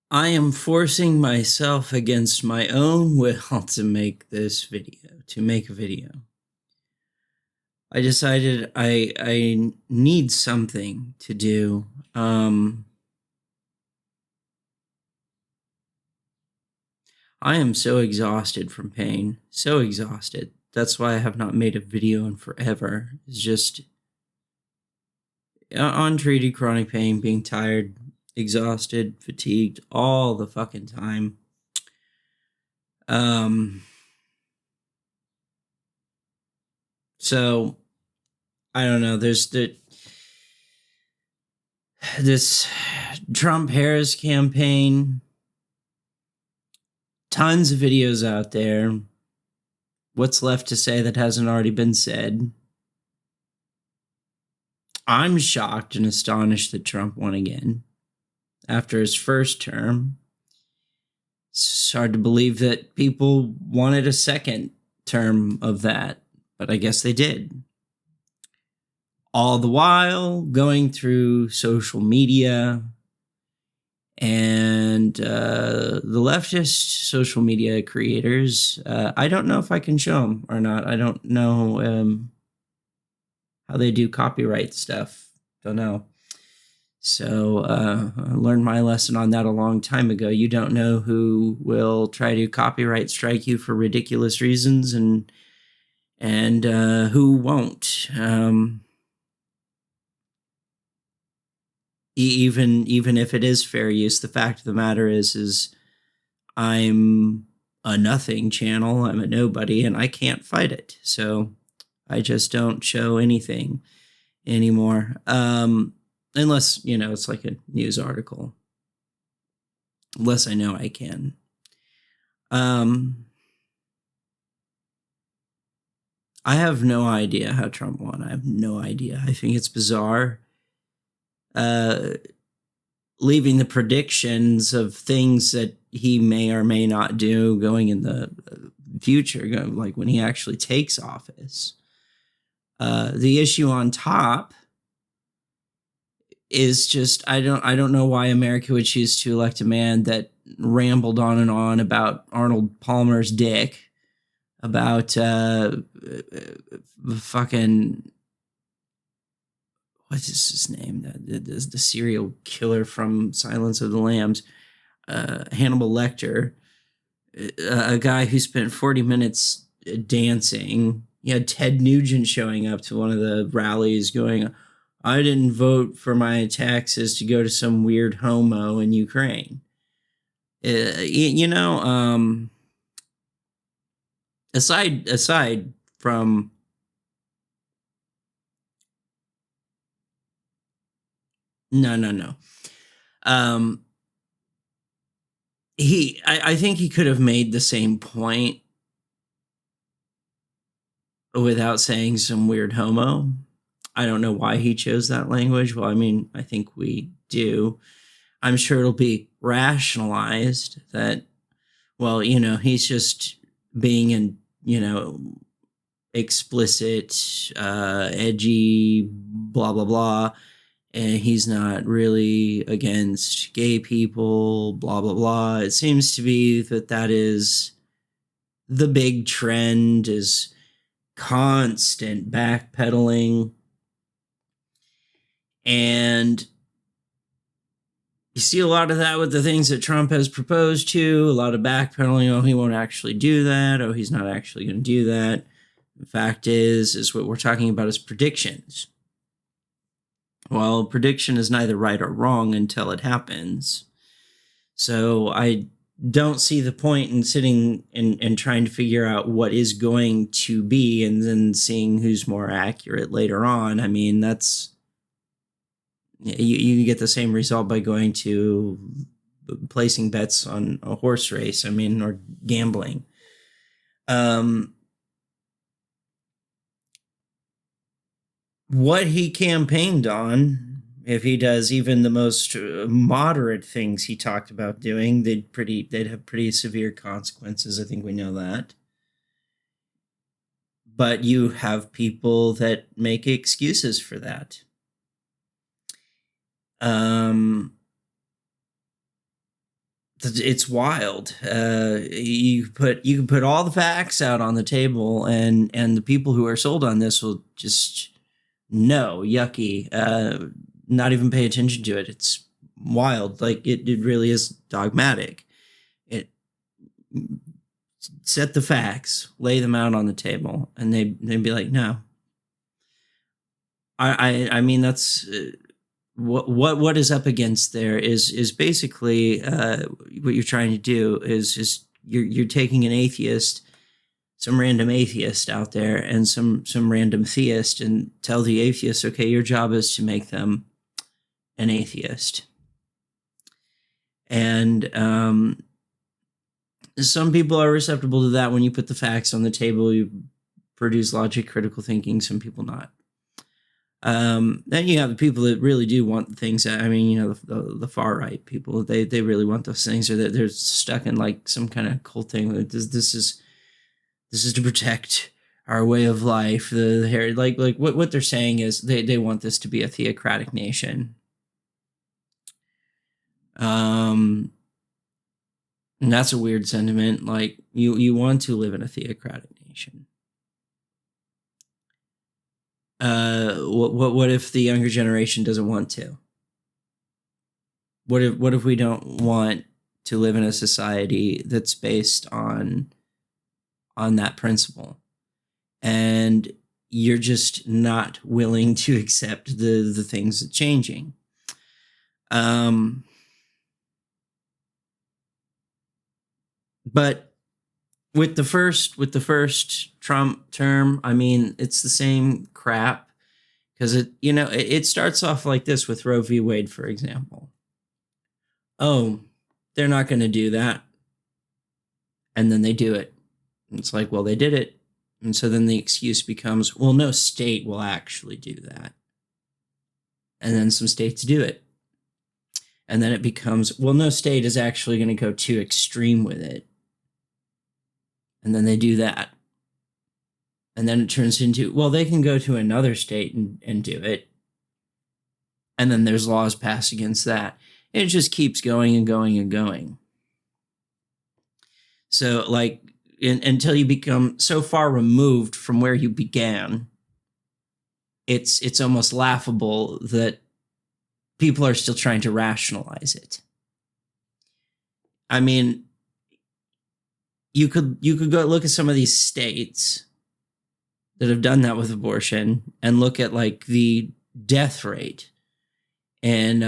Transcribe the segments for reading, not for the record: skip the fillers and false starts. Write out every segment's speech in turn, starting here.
I am forcing myself against my own will to make this video, to make a video. I decided I need something to do. I am so exhausted from pain, so exhausted. That's why I have not made a video in forever. It's just untreated chronic pain, being tired, exhausted, fatigued all the fucking time. So I don't know. There's this Trump-Harris campaign. Tons of videos out there. What's left to say that hasn't already been said? I'm shocked and astonished that Trump won again after his first term. It's hard to believe that people wanted a second term of that, but I guess they did. All the while going through social media and the leftist social media creators. I don't know if I can show them or not. I don't know how they do copyright stuff. Don't know. So I learned my lesson on that a long time ago. You don't know who will try to copyright strike you for ridiculous reasons and who won't. Even if it is fair use, the fact of the matter is I'm a nothing channel. I'm a nobody, and I can't fight it. So I just don't show anything anymore. Unless, it's like a news article. Unless I know I can. I have no idea how Trump won. I have no idea. I think it's bizarre. Leaving the predictions of things that he may or may not do going in the future, like when he actually takes office. The issue on top is just I don't know why America would choose to elect a man that rambled on and on about Arnold Palmer's dick, about fucking what is his name? The serial killer from Silence of the Lambs, Hannibal Lecter, a guy who spent 40 minutes dancing. You had Ted Nugent showing up to one of the rallies going, I didn't vote for my taxes to go to some weird homo in Ukraine. Aside from no. I think he could have made the same point without saying some weird homo. I don't know why he chose that language. Well, I mean, I think we do. I'm sure it'll be rationalized that, well, he's just being explicit, edgy, blah, blah, blah. And he's not really against gay people, blah, blah, blah. It seems to be that is the big trend, is constant backpedaling. And you see a lot of that with the things that Trump has proposed to, a lot of backpedaling. Oh, he won't actually do that. Oh, he's not actually going to do that. The fact is what we're talking about is predictions. Well, prediction is neither right or wrong until it happens. So I don't see the point in sitting and trying to figure out what is going to be and then seeing who's more accurate later on. I mean, that's You get the same result by going to placing bets on a horse race. I mean, or gambling. What he campaigned on, if he does even the most moderate things he talked about doing, they'd have pretty severe consequences. I think we know that. But you have people that make excuses for that. It's wild. You can put all the facts out on the table, and the people who are sold on this will just no yucky, not even pay attention to it. It's wild. Like it really is dogmatic. It set the facts, lay them out on the table, and they'd be like, no. I mean that's what is up against there is basically what you're trying to do is you're taking an atheist, some random atheist out there, and some random theist, and tell the atheist, okay, your job is to make them an atheist. And some people are receptible to that. When you put the facts on the table, you produce logic, critical thinking. Some people not. Then you have the people that really do want the things that, I mean, you know, the far right people, they really want those things, or that they're stuck in like some kind of cult thing. This is to protect our way of life. The like what they're saying is they want this to be a theocratic nation. And that's a weird sentiment. Like you want to live in a theocratic nation. What if the younger generation doesn't want to? What if we don't want to live in a society that's based on that principle, and you're just not willing to accept the things that changing? But with the first Trump term, I mean, it's the same crap, because it starts off like this with Roe v. Wade, for example. Oh, they're not going to do that, and then they do it. And it's like, well, they did it, and so then the excuse becomes, well, no state will actually do that, and then some states do it, and then it becomes, well, no state is actually going to go too extreme with it. And then they do that. And then it turns into, well, they can go to another state and do it. And then there's laws passed against that. It just keeps going and going and going. So, like, until you become so far removed from where you began, it's almost laughable that people are still trying to rationalize it. I mean, you could go look at some of these states that have done that with abortion, and look at like the death rate and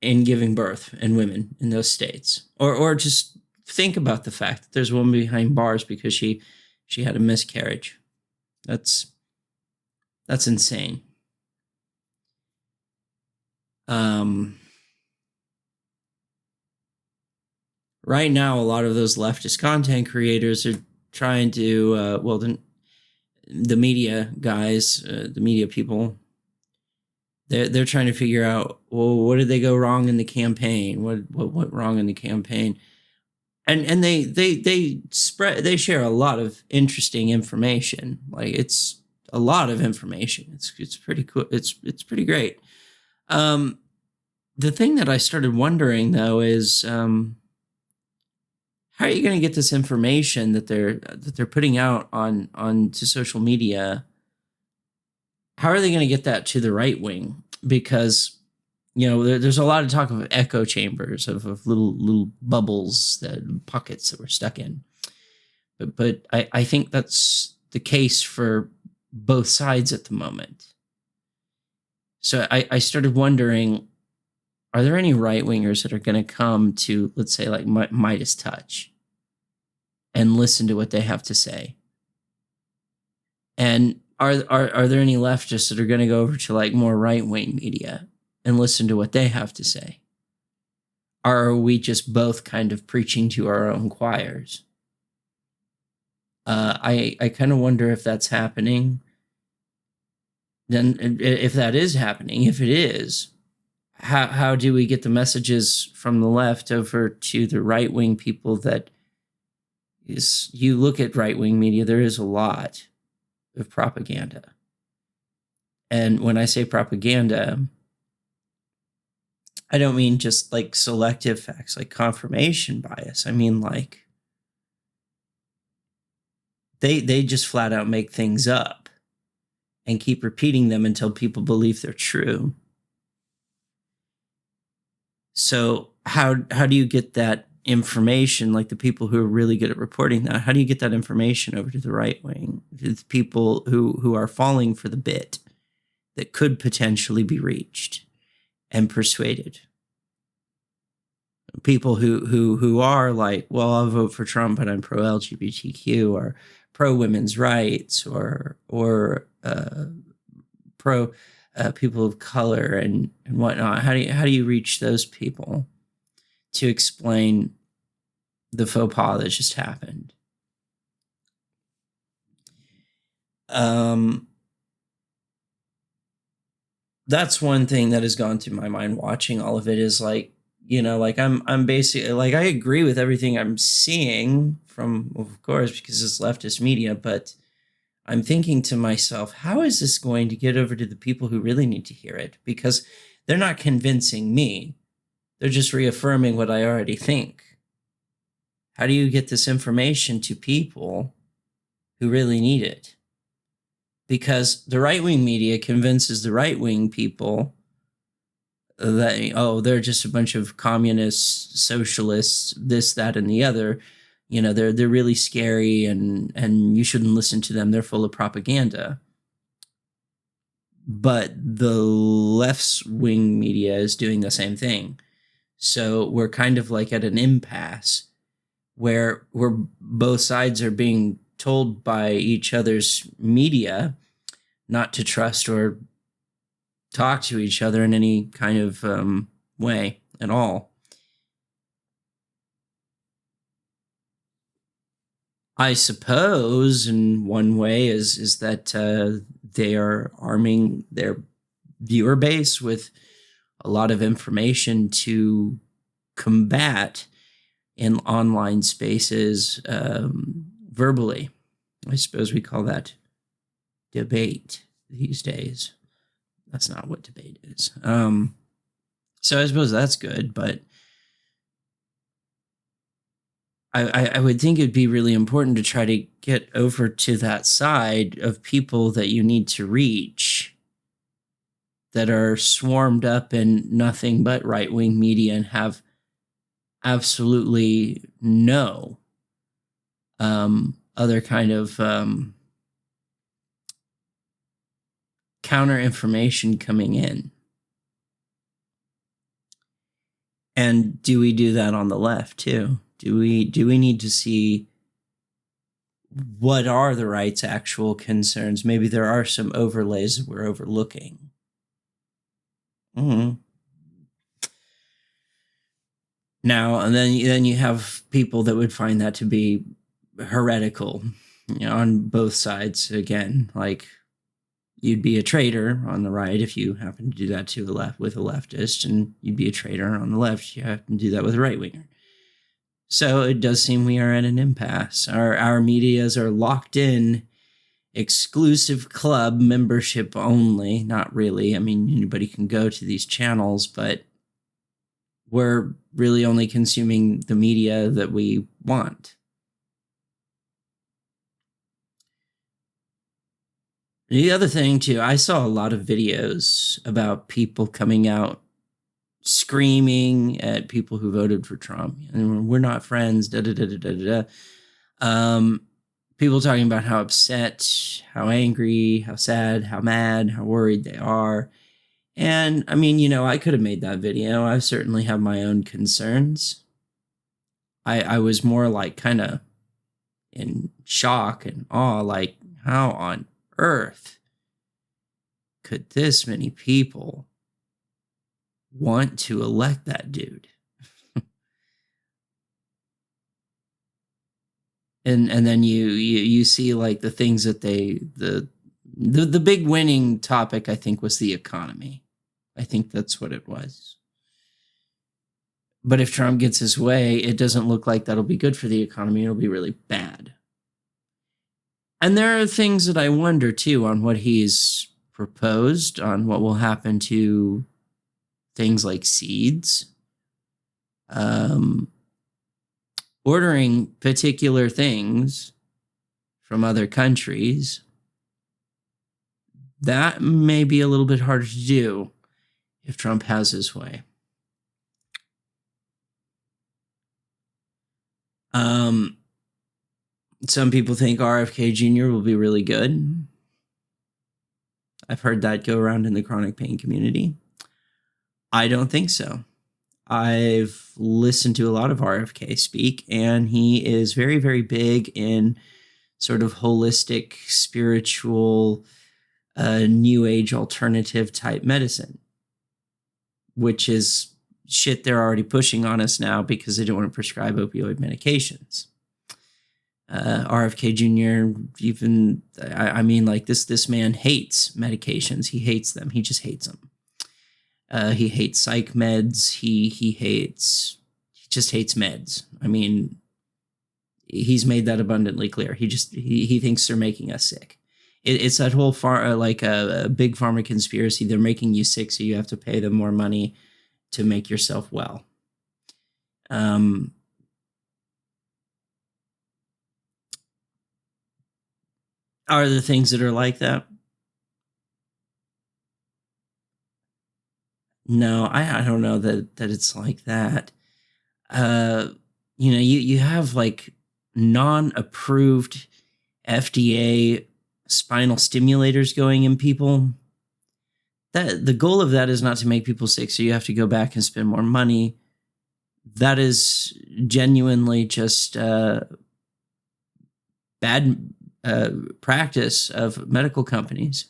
in giving birth in women in those states, or just think about the fact that there's a woman behind bars because she had a miscarriage. That's insane. Right now, a lot of those leftist content creators are trying to, the media guys, the media people, they're trying to figure out, well, what did they go wrong in the campaign? What went wrong in the campaign? And they share a lot of interesting information. Like, it's a lot of information. It's pretty cool. It's pretty great. The thing that I started wondering though is, how are you going to get this information that they're putting out onto social media? How are they going to get that to the right wing? Because there's a lot of talk of echo chambers, of little bubbles, pockets that we're stuck in. But I think that's the case for both sides at the moment. So I started wondering, are there any right wingers that are going to come to, let's say, like Midas Touch and listen to what they have to say? And are there any leftists that are going to go over to like more right-wing media and listen to what they have to say? Or are we just both kind of preaching to our own choirs? I kind of wonder if that's happening. Then if that is happening, if it is, how do we get the messages from the left over to the right-wing people? That is, you look at right-wing media, there is a lot of propaganda. And when I say propaganda, I don't mean just like selective facts, like confirmation bias. I mean like they just flat out make things up and keep repeating them until people believe they're true. So how do you get that information, like the people who are really good at reporting that, how do you get that information over to the right wing, to the people who are falling for the bit that could potentially be reached and persuaded? People who are like, well, I'll vote for Trump, but I'm pro LGBTQ or pro women's rights or pro people of color and whatnot. How do you reach those people to explain the faux pas that just happened? That's one thing that has gone through my mind watching all of it, is like, like I'm basically like, I agree with everything I'm seeing from, of course, because it's leftist media, but I'm thinking to myself, how is this going to get over to the people who really need to hear it? Because they're not convincing me. They're just reaffirming what I already think. How do you get this information to people who really need it? Because the right-wing media convinces the right-wing people that, oh, they're just a bunch of communists, socialists, this, that, and the other. They're really scary and you shouldn't listen to them. They're full of propaganda. But the left-wing media is doing the same thing. So we're kind of like at an impasse where both sides are being told by each other's media not to trust or talk to each other in any kind of way at all. I suppose in one way is that they are arming their viewer base with a lot of information to combat in online spaces verbally. I suppose we call that debate these days. That's not what debate is. So I suppose that's good, but I would think it'd be really important to try to get over to that side of people that you need to reach, that are swarmed up in nothing but right-wing media and have absolutely no other kind of counter information coming in. And do we do that on the left too? Do we need to see what are the right's actual concerns? Maybe there are some overlays that we're overlooking. Mm-hmm. Now, and then you have people that would find that to be heretical, on both sides. Again, like, you'd be a traitor on the right if you happen to do that to the left with a leftist, and you'd be a traitor on the left if you happen to do that with a right winger. So it does seem we are at an impasse. Our medias are locked in, exclusive club membership only. Not really. I mean, anybody can go to these channels, but we're really only consuming the media that we want. The other thing, too, I saw a lot of videos about people coming out screaming at people who voted for Trump. And we're not friends, da-da-da-da-da-da. People talking about how upset, how angry, how sad, how mad, how worried they are. And, I mean, I could have made that video. I certainly have my own concerns. I was more like kind of in shock and awe, like, how on earth could this many people want to elect that dude? and then you see like the things that the big winning topic, I think, was the economy. I think that's what it was. But if Trump gets his way, it doesn't look like that'll be good for the economy. It'll be really bad. And there are things that I wonder too on what he's proposed, on what will happen to things like seeds. Ordering particular things from other countries, that may be a little bit harder to do if Trump has his way. Some people think RFK Jr. will be really good. I've heard that go around in the chronic pain community. I don't think so. I've listened to a lot of RFK speak, and he is very, very big in sort of holistic, spiritual, new age alternative type medicine, which is shit they're already pushing on us now because they don't want to prescribe opioid medications. RFK Jr., even, I mean, like this man hates medications. He hates them. He just hates them. He hates psych meds. He just hates meds. I mean, he's made that abundantly clear. He thinks they're making us sick. It's that whole like a big pharma conspiracy. They're making you sick, so you have to pay them more money to make yourself well. Are there things that are like that? No, I don't know that it's like that. You have like non-approved FDA spinal stimulators going in people. That the goal of that is not to make people sick, so you have to go back and spend more money. That is genuinely just bad practice of medical companies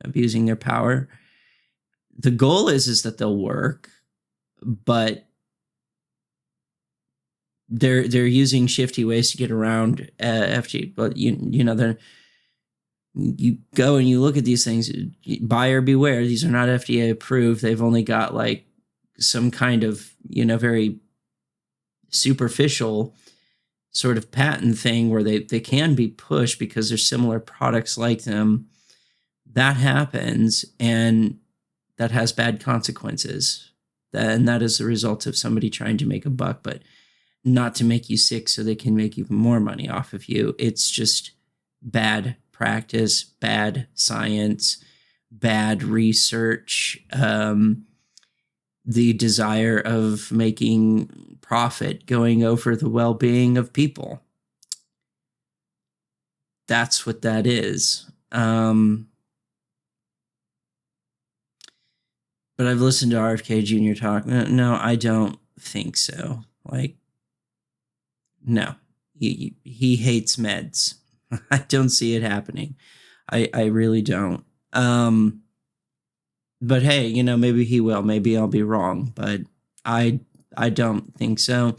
abusing their power. The goal is that they'll work, but they're using shifty ways to get around FDA. But you go and you look at these things, buyer beware. These are not FDA approved. They've only got like some kind of very superficial sort of patent thing where they can be pushed because there's similar products like them. That happens, and that has bad consequences. And that is the result of somebody trying to make a buck, but not to make you sick so they can make even more money off of you. It's just bad practice, bad science, bad research, the desire of making profit going over the well-being of people. That's what that is. But I've listened to RFK Jr. talk. No, I don't think so. Like, no, he hates meds. I don't see it happening. I really don't. But hey, maybe he will. Maybe I'll be wrong, but I don't think so.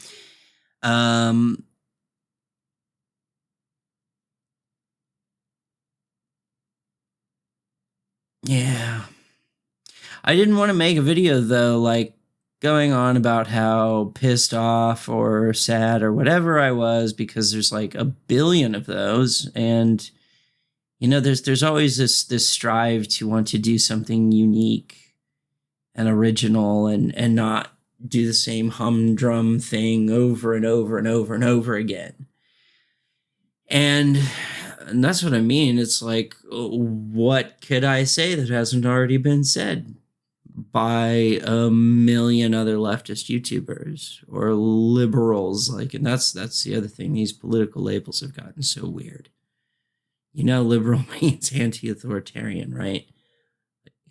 Yeah. I didn't want to make a video though, like going on about how pissed off or sad or whatever I was, because there's like a billion of those, and there's always this strive to want to do something unique and original and not do the same humdrum thing over and over and over and over again. And that's what I mean. It's like, what could I say that hasn't already been said by a million other leftist YouTubers or liberals? And that's the other thing. These political labels have gotten so weird. Liberal means anti-authoritarian, right?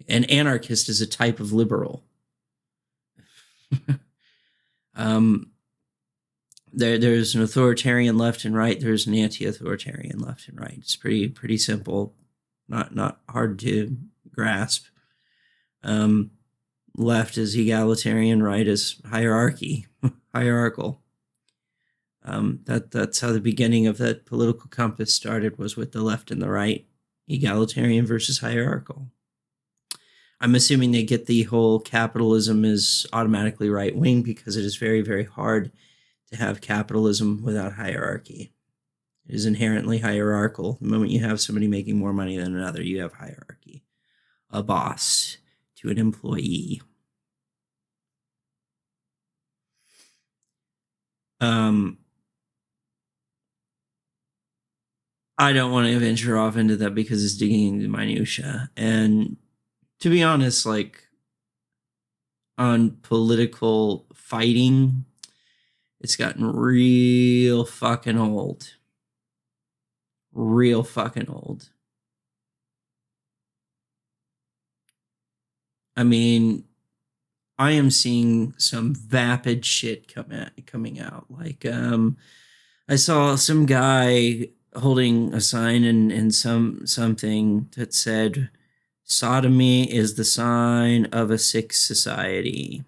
An anarchist is a type of liberal. There's an authoritarian left and right. There's an anti-authoritarian left and right. It's pretty simple. not hard to grasp. Left is egalitarian, right is hierarchical. That's how the beginning of that political compass started, was with the left and the right, egalitarian versus hierarchical. I'm assuming they get the whole capitalism is automatically right wing because it is very, very hard to have capitalism without hierarchy. It is inherently hierarchical. The moment you have somebody making more money than another, you have hierarchy. A boss to an employee. I don't want to venture off into that because it's digging into minutia. And to be honest, like on political fighting, it's gotten real fucking old. Real fucking old. I mean, I am seeing some vapid shit coming out. Like, I saw some guy holding a sign and something that said, "Sodomy is the sign of a sick society."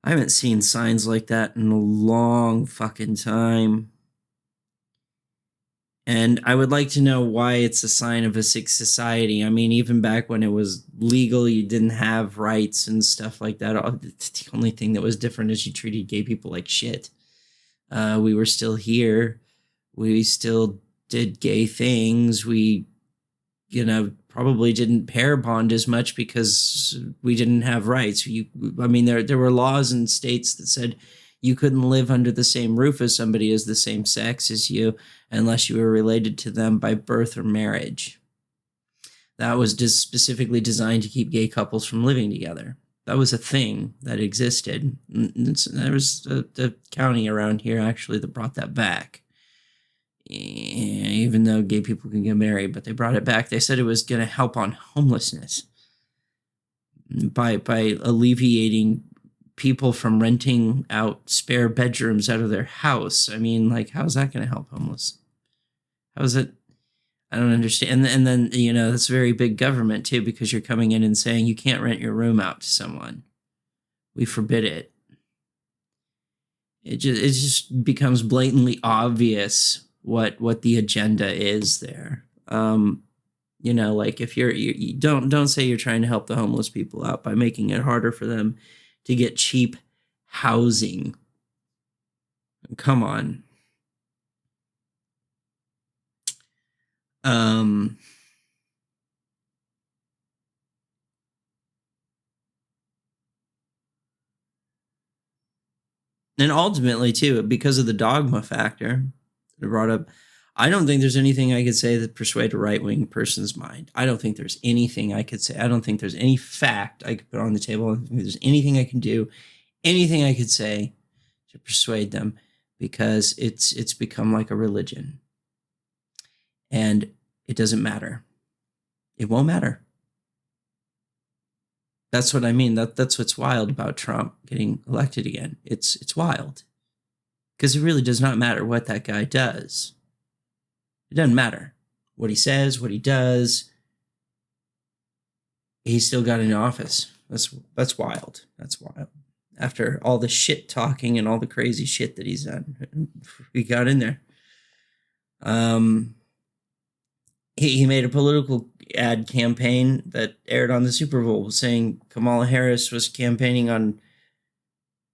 I haven't seen signs like that in a long fucking time. And I would like to know why it's a sign of a sick society. I mean, even back when it was legal, you didn't have rights and stuff like that. The only thing that was different is you treated gay people like shit. We were still here. We still did gay things. We, probably didn't pair bond as much because we didn't have rights. There were laws in states that said you couldn't live under the same roof as somebody as the same sex as you unless you were related to them by birth or marriage. That was just specifically designed to keep gay couples from living together. That was a thing that existed. There was a county around here, actually, that brought that back. Even though gay people can get married, but they brought it back. They said it was going to help on homelessness by alleviating people from renting out spare bedrooms out of their house. I mean, like, how's that going to help homeless? How's it? I don't understand. And then, that's very big government too, because you're coming in and saying you can't rent your room out to someone. We forbid it. It just becomes blatantly obvious what the agenda is there. Like if you don't say you're trying to help the homeless people out by making it harder for them to get cheap housing. Come on. And ultimately, too, because of the dogma factor that I brought up, I don't think there's anything I could say that persuade a right-wing person's mind. I don't think there's anything I could say. I don't think there's any fact I could put on the table. I don't think there's anything I can do, anything I could say to persuade them, because it's become like a religion. And it doesn't matter. It won't matter. That's what I mean. That's what's wild about Trump getting elected again. It's wild. Because it really does not matter what that guy does. It doesn't matter what he says, what he does. He's still got an office. That's wild. That's wild. After all the shit talking and all the crazy shit that he's done, he got in there. He made a political ad campaign that aired on the Super Bowl saying Kamala Harris was campaigning on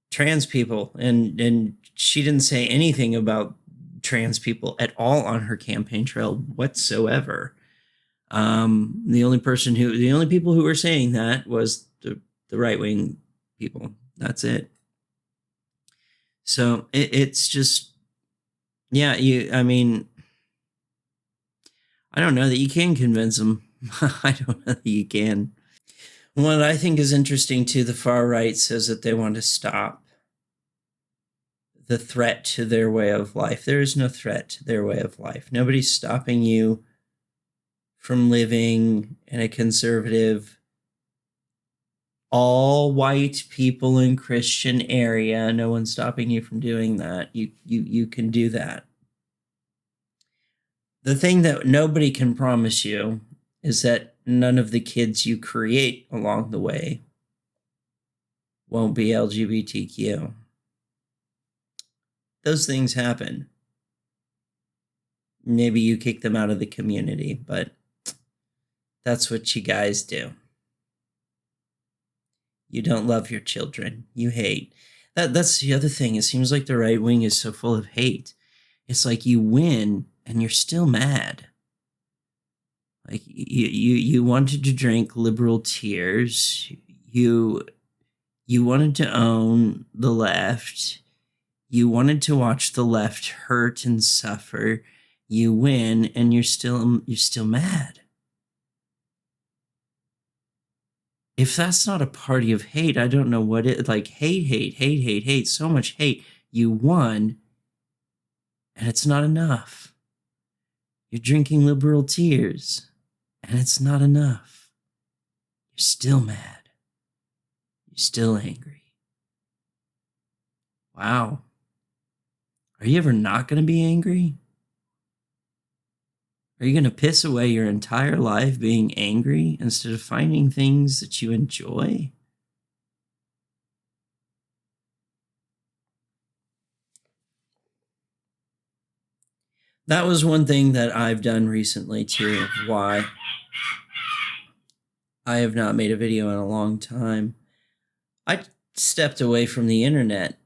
trans people, and she didn't say anything about trans people at all on her campaign trail whatsoever. The only people who were saying that was the right-wing people. That's it. So it's just, yeah, I don't know that you can convince them. I don't know that you can. What I think is interesting too, the far right says that they want to stop the threat to their way of life. There is no threat to their way of life. Nobody's stopping you from living in a conservative, all white people in Christian area. No one's stopping you from doing that. You can do that. The thing that nobody can promise you is that none of the kids you create along the way won't be LGBTQ. Those things happen. Maybe you kick them out of the community, but that's what you guys do. You don't love your children. You hate. That's the other thing. It seems like the right wing is so full of hate. It's like you win and you're still mad. Like you wanted to drink liberal tears. You wanted to own the left. You wanted to watch the left hurt and suffer. You win and you're still mad. If that's not a party of hate, I don't know what it like. Hate, so much hate. You won, and it's not enough. You're drinking liberal tears, and it's not enough. You're still mad. You're still angry. Wow. Are you ever not going to be angry? Are you going to piss away your entire life being angry instead of finding things that you enjoy? That was one thing that I've done recently too, of why I have not made a video in a long time. I stepped away from the internet,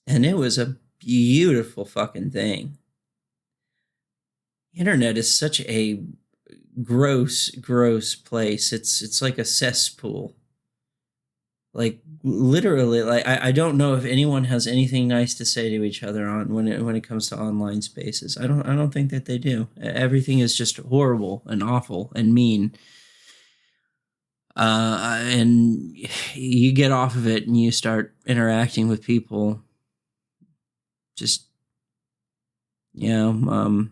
and it was a beautiful fucking thing. Internet is such a gross place. It's like a cesspool. Like literally, like I don't know if anyone has anything nice to say to each other on when it comes to online spaces. I don't think that they do. Everything is just horrible and awful and mean. And you get off of it and you start interacting with people. Just you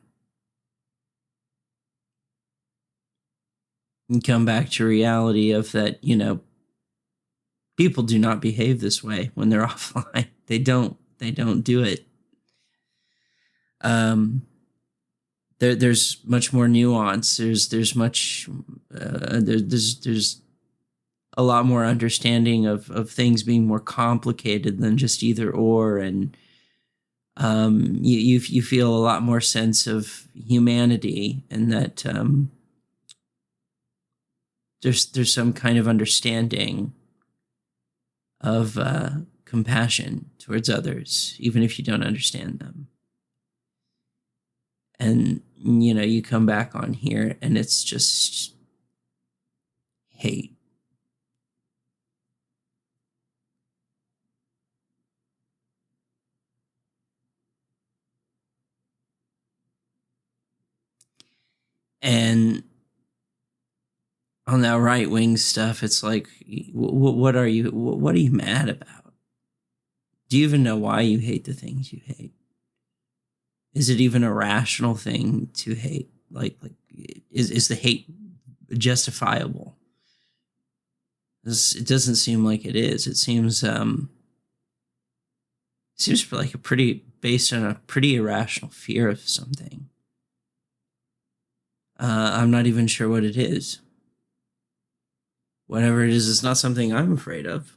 come back to reality of that, people do not behave this way when they're offline. They don't do it. There's much more nuance. There's much there's a lot more understanding of things being more complicated than just either or, and you feel a lot more sense of humanity, and that there's some kind of understanding of compassion towards others, even if you don't understand them. And you come back on here and it's just hate. And on that right wing stuff, it's like, what are you mad about? Do you even know why you hate the things you hate? Is it even a rational thing to hate? Like is the hate justifiable? It doesn't seem like it is. It seems like based on a pretty irrational fear of something. I'm not even sure what it is. Whatever it is, it's not something I'm afraid of.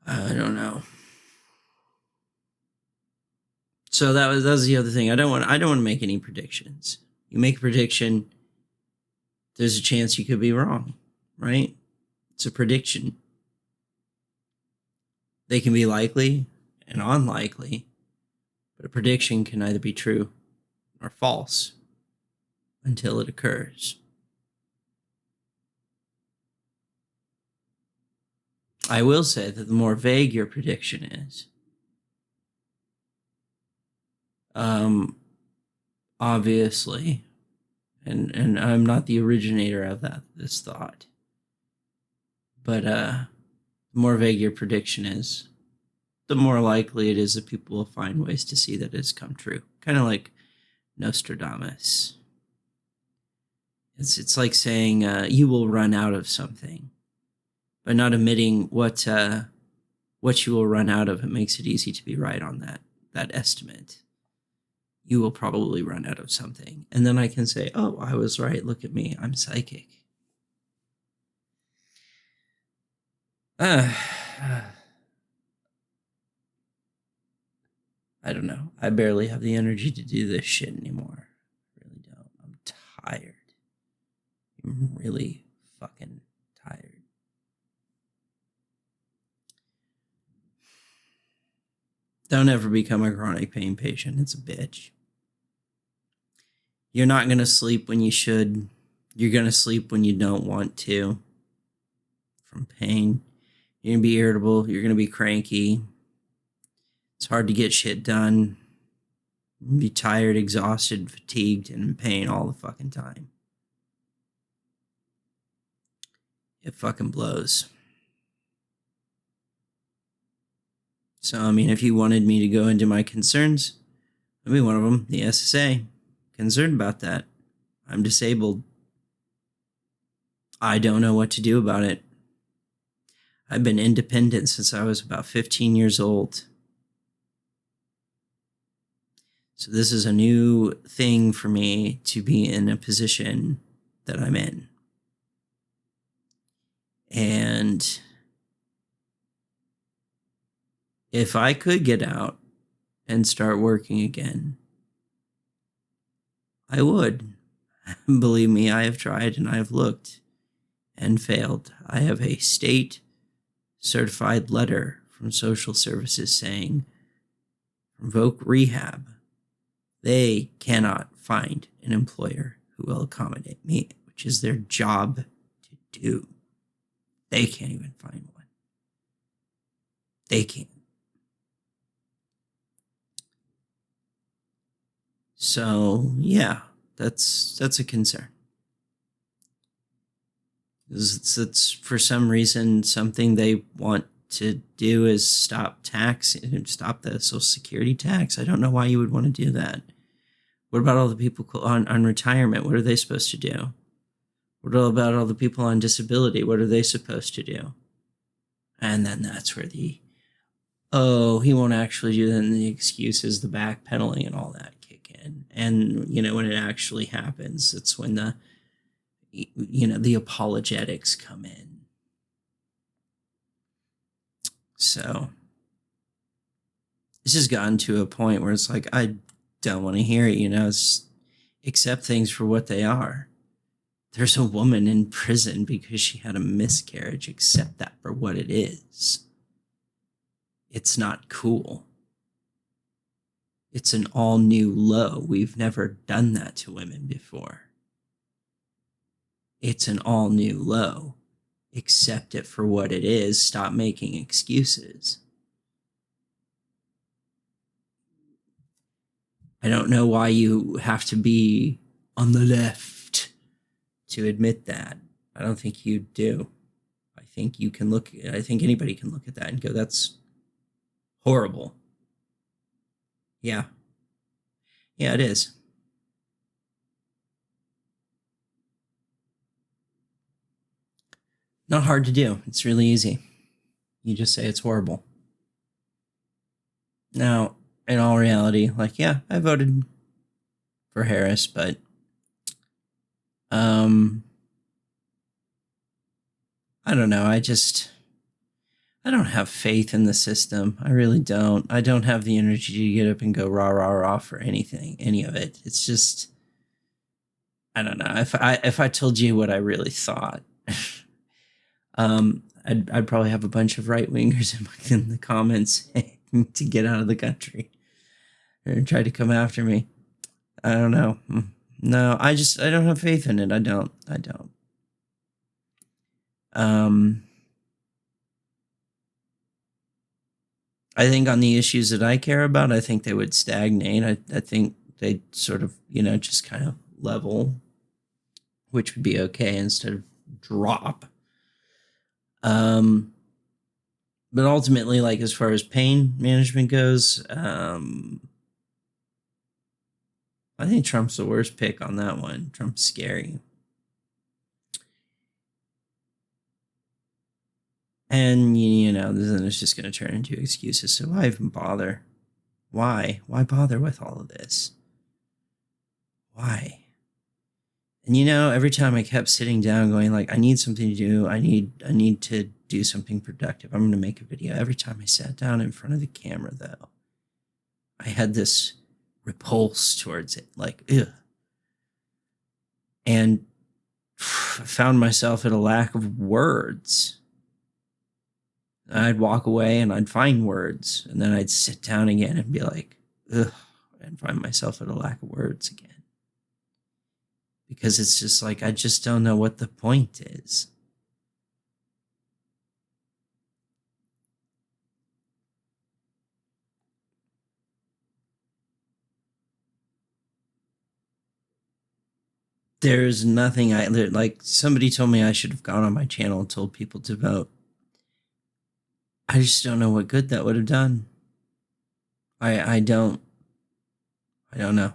I don't know. So that was the other thing. I don't want to make any predictions. You make a prediction, there's a chance you could be wrong, right? It's a prediction. They can be likely and unlikely, but a prediction can either be true or false until it occurs. I will say that the more vague your prediction is, obviously, and I'm not the originator of this thought, but the more vague your prediction is, the more likely it is that people will find ways to see that it's come true. Kind of like Nostradamus. It's like saying you will run out of something, but not admitting what you will run out of. It makes it easy to be right on that estimate. You will probably run out of something, and then I can say, "Oh, I was right. Look at me. I'm psychic." I don't know. I barely have the energy to do this shit anymore. I really don't. I'm tired. I'm really fucking tired. Don't ever become a chronic pain patient. It's a bitch. You're not going to sleep when you should. You're going to sleep when you don't want to from pain. You're going to be irritable. You're going to be cranky. It's hard to get shit done. You'll be tired, exhausted, fatigued, and in pain all the fucking time. It fucking blows. So, I mean, if you wanted me to go into my concerns, I'd be one of them, the SSA. Concerned about that. I'm disabled. I don't know what to do about it. I've been independent since I was about 15 years old. So this is a new thing for me to be in a position that I'm in. And if I could get out and start working again, I would. Believe me, I have tried and I have looked and failed. I have a state certified letter from social services saying, from Voc Rehab, they cannot find an employer who will accommodate me, which is their job to do. They can't even find one. They can't. So, yeah, that's a concern. It's for some reason something they want to do is stop the Social Security tax. I don't know why you would want to do that. What about all the people on retirement? What are they supposed to do? What about all the people on disability? What are they supposed to do? And then that's where he won't actually do that, and the excuses, the backpedaling and all that kick in. And, when it actually happens, it's when the apologetics come in. So it's just gotten to a point where it's like, I don't want to hear it, accept things for what they are. There's a woman in prison because she had a miscarriage. Accept that for what it is. It's not cool. It's an all new low. We've never done that to women before. It's an all new low. Accept it for what it is. Stop making excuses. I don't know why you have to be on the left to admit that. I don't think you do. I think anybody can look at that and go, that's horrible. Yeah. Yeah, it is. Not hard to do. It's really easy. You just say it's horrible. Now, in all reality, I voted for Harris, but I don't know. I don't have faith in the system. I really don't. I don't have the energy to get up and go rah, rah, rah for any of it. It's just, I don't know. If I told you what I really thought, I'd probably have a bunch of right wingers in the comments to get out of the country or try to come after me. I don't know. No, I don't have faith in it. I don't. I think on the issues that I care about, I think they would stagnate. I think they'd sort of, just kind of level, which would be okay instead of drop. But ultimately, as far as pain management goes, I think Trump's the worst pick on that one. Trump's scary. And, then it's just going to turn into excuses. So why even bother? Why? Why bother with all of this? Why? And, every time I kept sitting down going like, I need something to do. I need to do something productive. I'm going to make a video. Every time I sat down in front of the camera, though, I had this repulse towards it. Like, ugh. And I found myself at a lack of words. I'd walk away and I'd find words, and then I'd sit down again and be like, ugh, and find myself at a lack of words again. Because it's just like, I just don't know what the point is. There's nothing like somebody told me I should have gone on my channel and told people to vote. I just don't know what good that would have done. I don't know.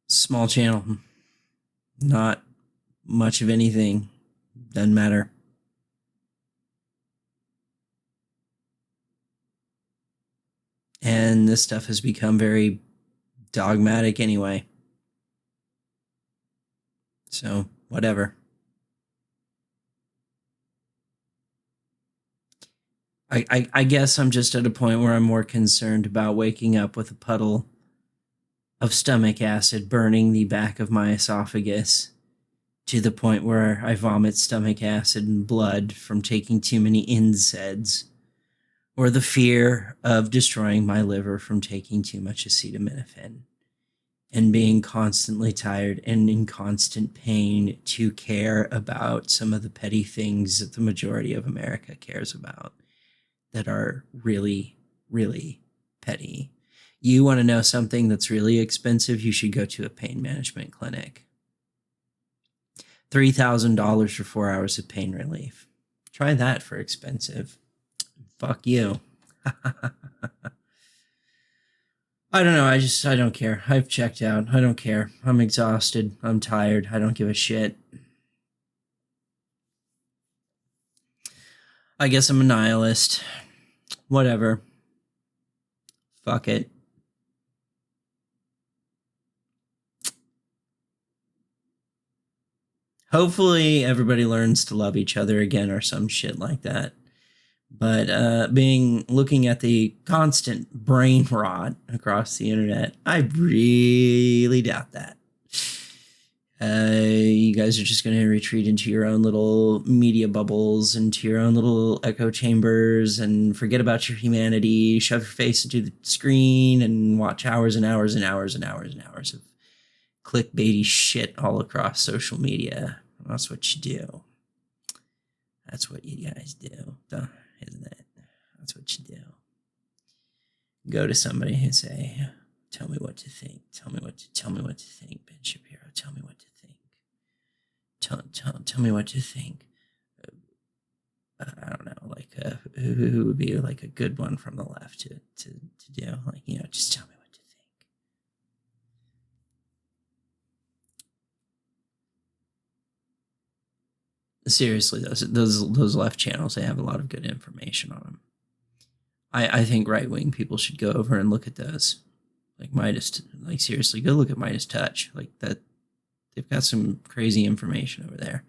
Small channel. Not much of anything. Doesn't matter. And this stuff has become very dogmatic anyway. So, whatever. I guess I'm just at a point where I'm more concerned about waking up with a puddle of stomach acid burning the back of my esophagus to the point where I vomit stomach acid and blood from taking too many NSAIDs, or the fear of destroying my liver from taking too much acetaminophen, and being constantly tired and in constant pain to care about some of the petty things that the majority of America cares about that are really, really petty. You want to know something that's really expensive? You should go to a pain management clinic. $3,000 for 4 hours of pain relief. Try that for expensive. Fuck you. I don't know. I don't care. I've checked out. I don't care. I'm exhausted. I'm tired. I don't give a shit. I guess I'm a nihilist. Whatever. Fuck it. Hopefully everybody learns to love each other again or some shit like that. But looking at the constant brain rot across the internet, I really doubt that. You guys are just going to retreat into your own little media bubbles, into your own little echo chambers, and forget about your humanity, shove your face into the screen, and watch hours and hours and hours and hours and hours of clickbaity shit all across social media. That's what you do. That's what you guys do, isn't it? That's what you do. Go to somebody and say, "Tell me what to think. Tell me what to think, Ben Shapiro. Tell me what to think. Tell me what to think." I don't know, like who would be like a good one from the left to do? Like, just tell me what to think. Seriously, those left channels, they have a lot of good information on them. I think right-wing people should go over and look at those. Like Midas, like seriously, go look at Midas Touch. Like that, they've got some crazy information over there.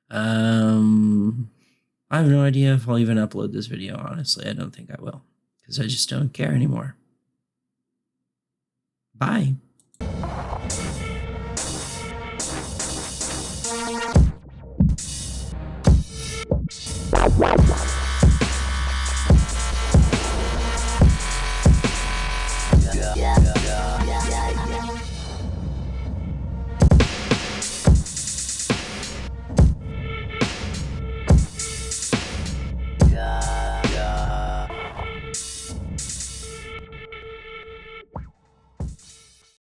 I have no idea if I'll even upload this video, honestly. I don't think I will, because I just don't care anymore. Bye.